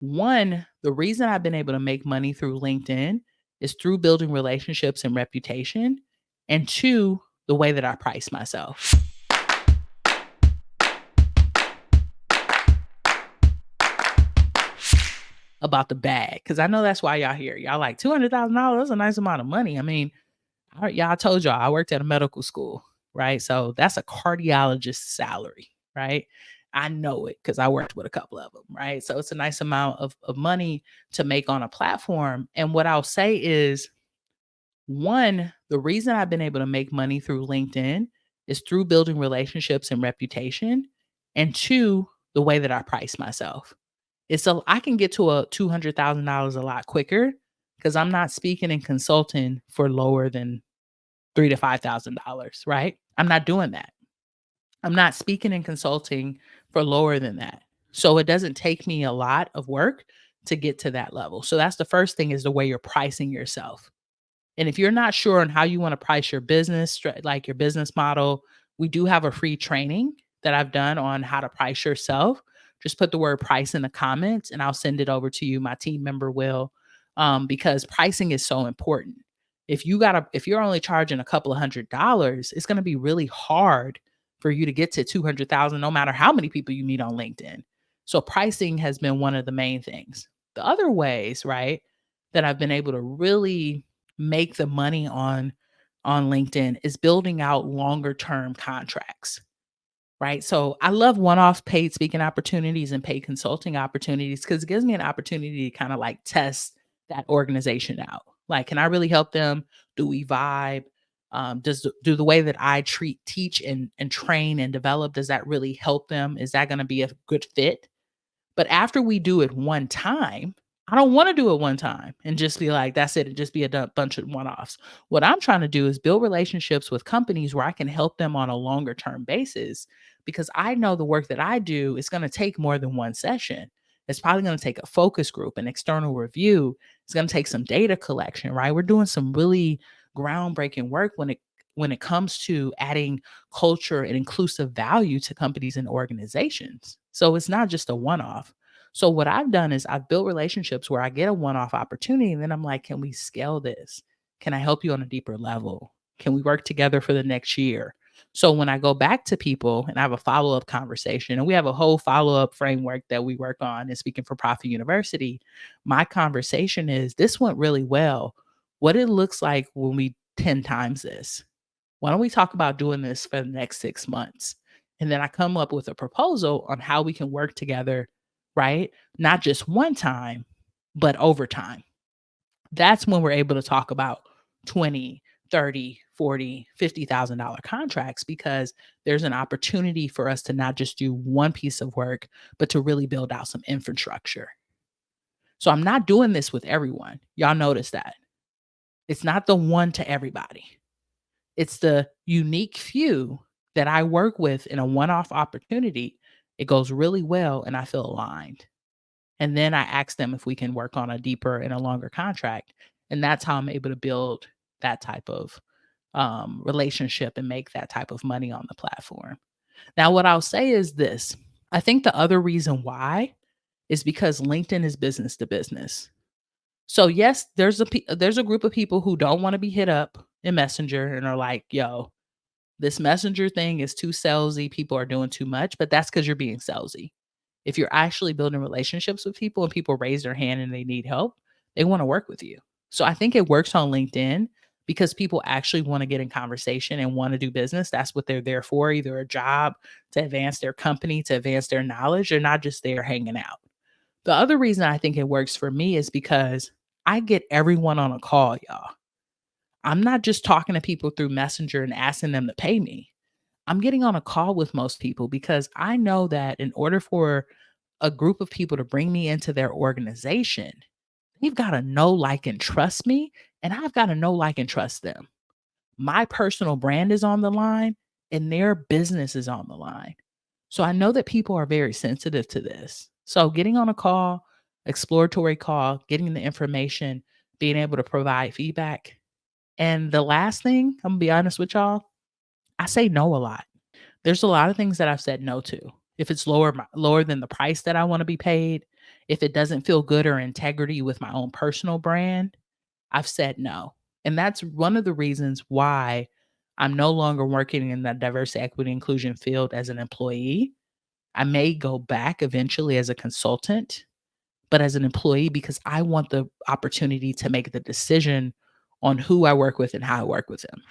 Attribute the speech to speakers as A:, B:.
A: One, the reason I've been able to make money through LinkedIn is through building relationships and reputation. And two, the way that I price myself about the bag. Cause I know that's why y'all here. Y'all like $200,000. That's a nice amount of money. I mean, y'all I told y'all I worked at a medical school, right? So that's a cardiologist's salary, right? I know it because I worked with a couple of them, right? So it's a nice amount of money to make on a platform. And what I'll say is, one, the reason I've been able to make money through LinkedIn is through building relationships and reputation. And two, the way that I price myself. It's so I can get to a $200,000 a lot quicker because I'm not speaking and consulting for lower than $3 to $5,000, right? I'm not doing that. I'm not speaking and consulting for lower than that. So it doesn't take me a lot of work to get to that level. So that's the first thing, is the way you're pricing yourself. And if you're not sure on how you want to price your business, like your business model, we do have a free training that I've done on how to price yourself. Just put the word price in the comments and I'll send it over to you. My team member will, because pricing is so important. If you're only charging a couple of $100s, it's going to be really hard for you to get to 200,000, no matter how many people you meet on LinkedIn. So pricing has been one of the main things. The other ways, right, that I've been able to really make the money on LinkedIn is building out longer term contracts, right? So I love one-off paid speaking opportunities and paid consulting opportunities because it gives me an opportunity to kind of like test that organization out. Like, can I really help them? Do we vibe? Do the way that I teach and train and develop, does that really help them? Is that going to be a good fit? But after we do it one time, I don't wanna do it one time and just be like, "That's it," and just be a bunch of one-offs. What I'm trying to do is build relationships with companies where I can help them on a longer term basis, because I know the work that I do is gonna take more than one session. It's probably gonna take a focus group, an external review. It's gonna take some data collection, right? We're doing some really groundbreaking work when it comes to adding culture and inclusive value to companies and organizations. So it's not just a one-off. So what I've done is I've built relationships where I get a one-off opportunity and then I'm like, can we scale this? Can I help you on a deeper level? Can we work together for the next year? So when I go back to people and I have a follow-up conversation, and we have a whole follow-up framework that we work on in Speaking for Profit University, my conversation is, this went really well. What it looks like when we 10 times this. Why don't we talk about doing this for the next 6 months? And then I come up with a proposal on how we can work together, right? Not just one time, but over time. That's when we're able to talk about 20, 30, 40, $50,000 contracts, because there's an opportunity for us to not just do one piece of work, but to really build out some infrastructure. So I'm not doing this with everyone. Y'all notice that. It's not the one to everybody. It's the unique few that I work with in a one-off opportunity. It goes really well and I feel aligned. And then I ask them if we can work on a deeper and a longer contract. And that's how I'm able to build that type of relationship and make that type of money on the platform. Now, what I'll say is this: I think the other reason why is because LinkedIn is business to business. So yes, there's a group of people who don't want to be hit up in Messenger and are like, "Yo, this Messenger thing is too salesy. People are doing too much," but that's because you're being salesy. If you're actually building relationships with people and people raise their hand and they need help, they want to work with you. So I think it works on LinkedIn because people actually want to get in conversation and want to do business. That's what they're there for, either a job, to advance their company, to advance their knowledge. They're not just there hanging out. The other reason I think it works for me is because I get everyone on a call, y'all. I'm not just talking to people through Messenger and asking them to pay me. I'm getting on a call with most people because I know that in order for a group of people to bring me into their organization, they've got to know, like, and trust me, and I've got to know, like, and trust them. My personal brand is on the line and their business is on the line. So I know that people are very sensitive to this. So getting on a call, exploratory call, getting the information, being able to provide feedback. And the last thing, I'm gonna be honest with y'all, I say no a lot. There's a lot of things that I've said no to. If it's lower than the price that I want to be paid, If it doesn't feel good or integrity with my own personal brand, I've said no. And that's one of the reasons why I'm no longer working in the diversity, equity, inclusion field as an employee. I may go back eventually as a consultant, but as an employee, because I want the opportunity to make the decision on who I work with and how I work with them.